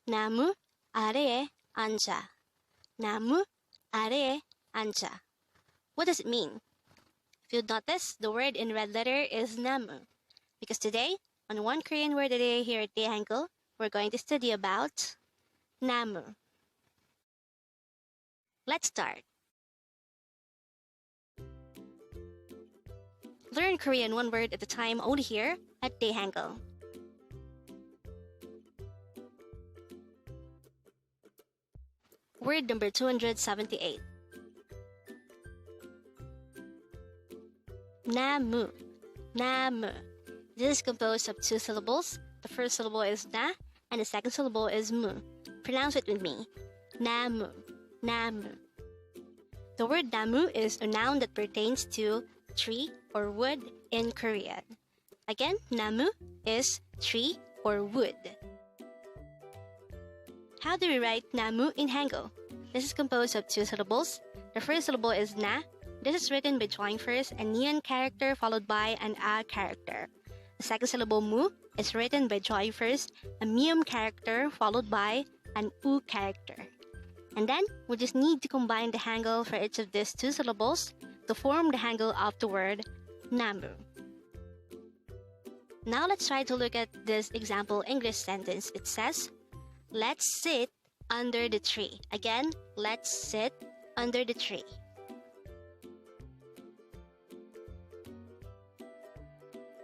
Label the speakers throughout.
Speaker 1: 나무 아래에 앉아. 나무 아래에 앉아. What does it mean? If you notice, the word in red letter is namu. Because today, on One Korean Word a Day here at Dae-Hangul, we're going to study about namu. Let's start. Learn Korean one word at a time only here at Dae-Hangul. Word number 278. Namu. Namu. This is composed of two syllables. The first syllable is na, and the second syllable is mu. Pronounce it with me. Namu. Namu. The word namu is a noun that pertains to tree or wood in Korean. Again, namu is tree or wood. How do we write namu in Hangul? This is composed of two syllables. The first syllable is na. This is written by drawing first a neon character followed by an a character. The second syllable mu is written by drawing first a mium character followed by an u character. And then we just need to combine the Hangul for each of these two syllables to form the Hangul of the word namu. Now let's try to look at this example English sentence. It says, let's sit under the tree. Again, let's sit under the tree.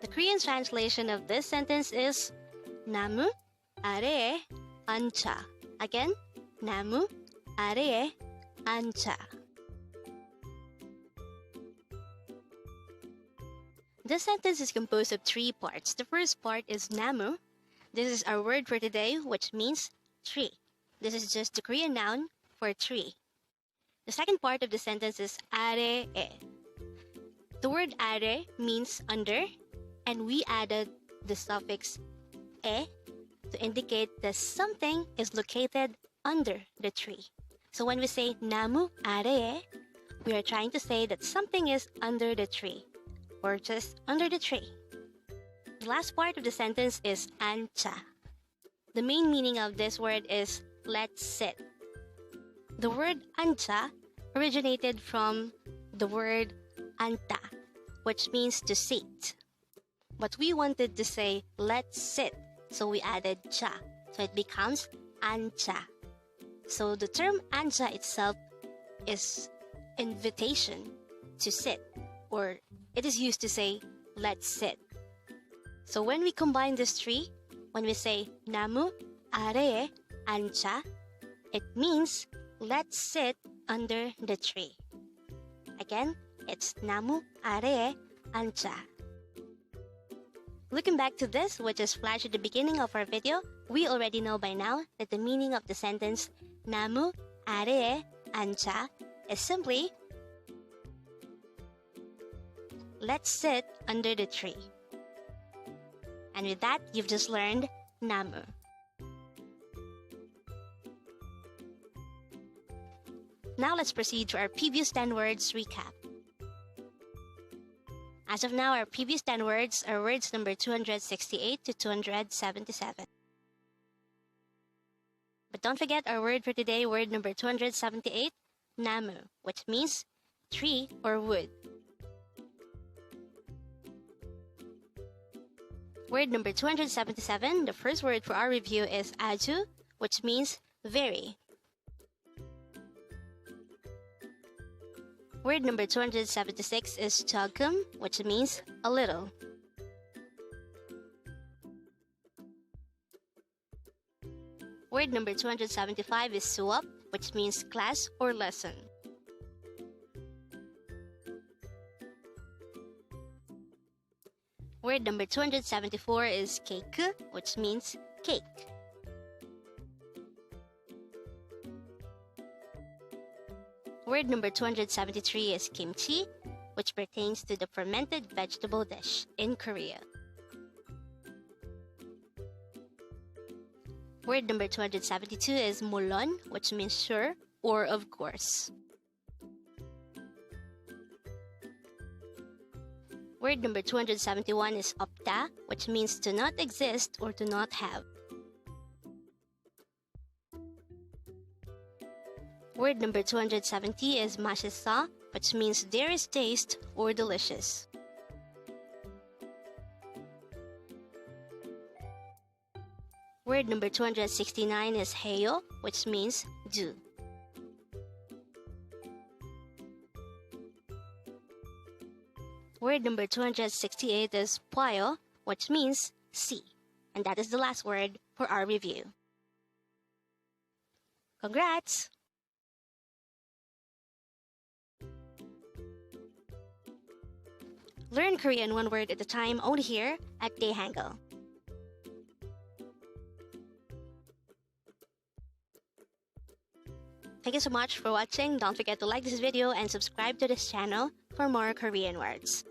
Speaker 1: The Korean translation of this sentence is 나무 아래에 앉아. Again, 나무 아래에 앉아. This sentence is composed of three parts. The first part is namu. This is our word for today, which means tree. This is just the Korean noun for tree. The second part of the sentence is 아래에. The word 아래 means under, and we added the suffix e to indicate that something is located under the tree. So when we say 나무 아래에, we are trying to say that something is under the tree, or just under the tree. The last part of the sentence is 앉아. The main meaning of this word is let's sit. The word 앉아 originated from the word 앉다, which means to sit. But we wanted to say let's sit, so we added 자, so it becomes 앉아. So the term 앉아 itself is invitation to sit, or it is used to say let's sit. So when we combine these three, when we say 나무 아래에 앉아, it means let's sit under the tree. Again, it's 나무 아래에 앉아. Looking back to this, which is flashed at the beginning of our video, we already know by now that the meaning of the sentence 나무 아래에 앉아 is simply let's sit under the tree. And with that, you've just learned namu. Now let's proceed to our previous 10 words recap. As of now, our previous 10 words are words number 268 to 277. But don't forget our word for today, word number 278, namu, which means tree or wood. Word number 277, the first word for our review is aju, which means very. Word number 276 is 조금, which means a little. Word number 275 is suap, which means class or lesson. Word number 274 is cake, which means cake. Word number 273 is kimchi, which pertains to the fermented vegetable dish in Korea. Word number 272 is 물론, which means sure or of course. Word number 271 is 없다, which means to not exist or to not have. Word number 270 is 맛있어, which means there is taste or delicious. Word number 269 is 해요, which means do. Word number 268 is 봐요, which means see. And that is the last word for our review. Congrats! Learn Korean one word at a time only here at Dae-Hangul. Thank you so much for watching. Don't forget to like this video and subscribe to this channel for more Korean words.